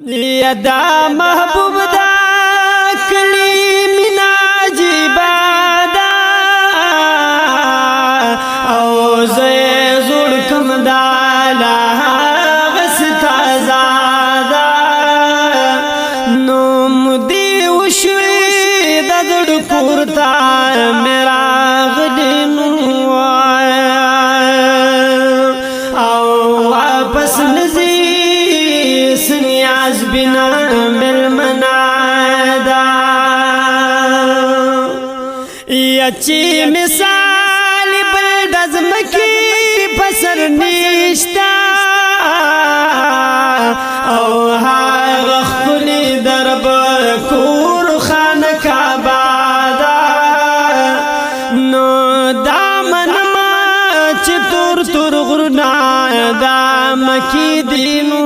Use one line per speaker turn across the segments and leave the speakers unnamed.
یا دا محبوب دا کلی مینا جیبا دا او زی زوڑ کم دا لاغستا زادا نوم دی وشوی دا دڑ پورتا میرا غدنو او واپس نزی سنیاز بنا بالمنادا یچی مثال بلدزم کی پسر نیشتا او ها خلی درب کور خان کعبادا نو دامن ما چطور تر غرنا دا مکی دینو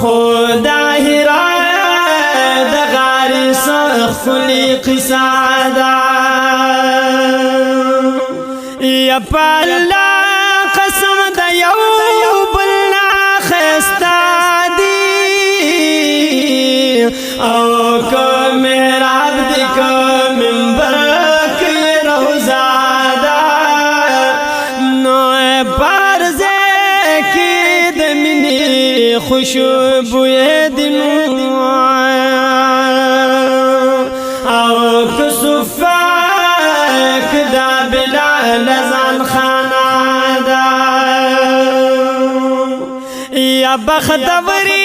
خدا هرا دا غاری سخلی قصادا یا پالا قسم دا یو بلنا خستا دی او کو محراب دی کو منبر کی روزادا نو پارزے کی دمنی خوشبوئے دنو او کسفاک دا بلال زان خانا دا یا بختوری